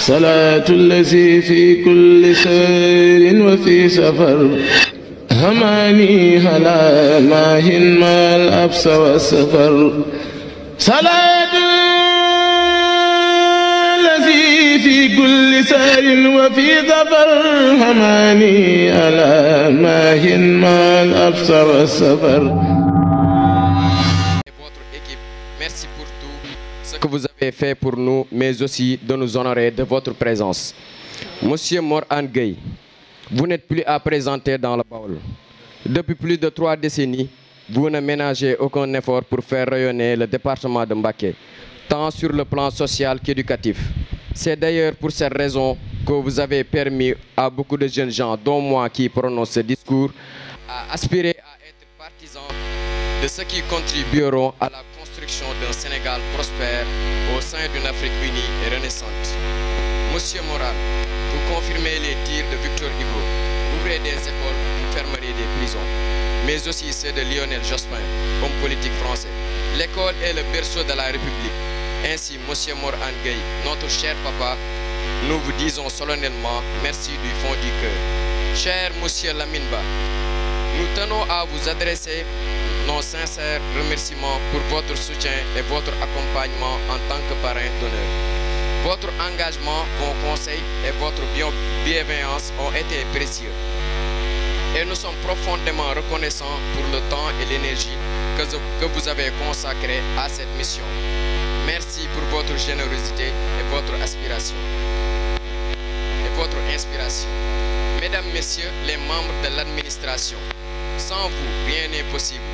صلاة الذي في كل سير وفي سفر هماني هلا ماهن ما الأبس والسفر صلاة الذي في كل سير وفي سفر هماني هلا ماهن ما الأبس والسفر. Merci pour tout ce que vous avez fait pour nous, mais aussi de nous honorer de votre présence. Monsieur Mor Hann Gueye, vous n'êtes plus à présenter dans le Baol. Depuis plus de 3 décennies, vous ne ménagez aucun effort pour faire rayonner le département de Mbacké, tant sur le plan social qu'éducatif. C'est d'ailleurs pour cette raison que vous avez permis à beaucoup de jeunes gens, dont moi qui prononce ce discours, à aspirer à être partisans de ceux qui contribueront à la construction d'un Sénégal prospère au sein d'une Afrique unie et renaissante. Monsieur Mor Hann, vous confirmez les dires de Victor Hugo, ouvrez des écoles, vous fermerez des prisons, mais aussi ceux de Lionel Jospin, homme politique français. L'école est le berceau de la République. Ainsi, Monsieur Mor Hann Gueye, notre cher papa, nous vous disons solennellement merci du fond du cœur. Cher Monsieur Lamine Ba, nous tenons à vous adresser nos sincères remerciements pour votre soutien et votre accompagnement en tant que parrain d'honneur. Votre engagement, vos conseils et votre bienveillance ont été précieux. Et nous sommes profondément reconnaissants pour le temps et l'énergie que vous avez consacré à cette mission. Merci pour votre générosité et votre inspiration. Mesdames, Messieurs, les membres de l'administration, sans vous, rien n'est possible.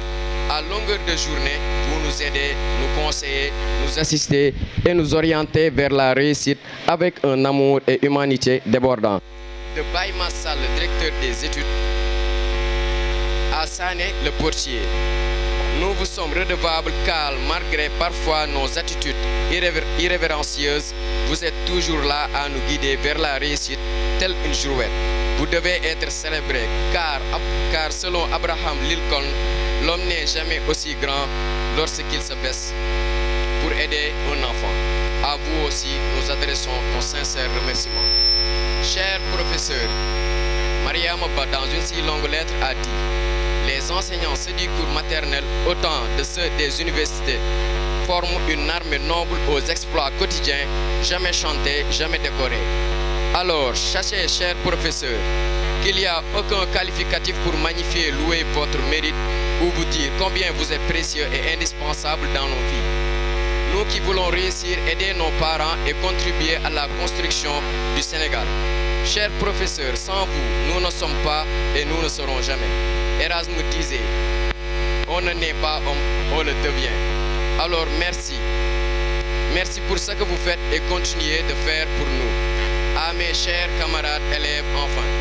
À longueur de journée, vous nous aidez, nous conseillez, nous assistez et nous orientez vers la réussite avec un amour et humanité débordant. De Baye Massal, le directeur des études, à Sané, le portier, nous vous sommes redevables car malgré parfois nos attitudes irrévérencieuses, vous êtes toujours là à nous guider vers la réussite telle une girouette. Vous devez être célébré car selon Abraham Lincoln, l'homme n'est jamais aussi grand lorsqu'il se baisse pour aider un enfant. À vous aussi, nous adressons nos sincères remerciements. Chers professeurs, Mariama Ba, dans une si longue lettre, a dit: les enseignants ceux du cours maternel, autant de ceux des universités, forment une armée noble aux exploits quotidiens, jamais chantés, jamais décorés. Alors, sachez, chers professeurs, qu'il n'y a aucun qualificatif pour magnifier, louer votre mérite ou vous dire combien vous êtes précieux et indispensable dans nos vies. Nous qui voulons réussir, aider nos parents et contribuer à la construction du Sénégal. Chers professeurs, sans vous, nous ne sommes pas et nous ne serons jamais. Erasme disait: on ne naît pas homme, on le devient. Alors merci. Merci pour ce que vous faites et continuez de faire pour nous. À mes chers camarades, élèves, enfants,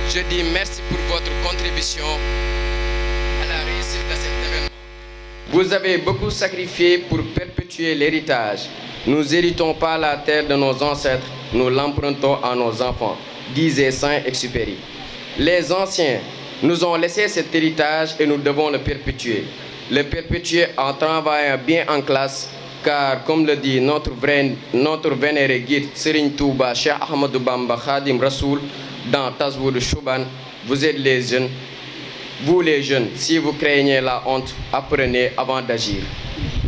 je dis merci pour votre contribution à la réussite de cet événement. Vous avez beaucoup sacrifié pour perpétuer l'héritage. Nous héritons pas la terre de nos ancêtres, nous l'empruntons à nos enfants, disait Saint-Exupéry. Les anciens nous ont laissé cet héritage et nous devons le perpétuer. Le perpétuer en travaillant bien en classe, car comme le dit notre vénéré guide Serigne Touba Cheikh Ahmadou Bamba Khadim Rasoul dans Tazwoud Chouban, vous êtes les jeunes. Vous les jeunes, si vous craignez la honte, apprenez avant d'agir.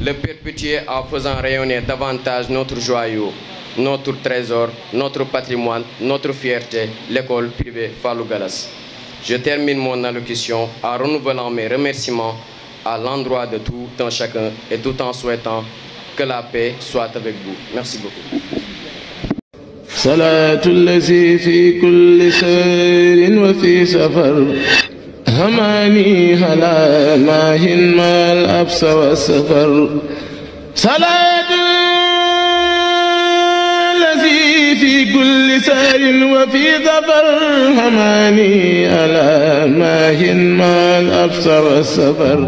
Le perpétuer en faisant rayonner davantage notre joyau, notre trésor, notre patrimoine, notre fierté, l'école privée Fallou Gallas. Je termine mon allocution en renouvelant mes remerciements à l'endroit de tout un chacun et tout en souhaitant que la paix soit avec vous. Merci beaucoup. صلاة الذي في كل سير وفي سفر هماني هلا ماهن ما الأبس والسفر صلاة الذي في كل سير وفي سفر هماني هلا ماهن ما الأبس والسفر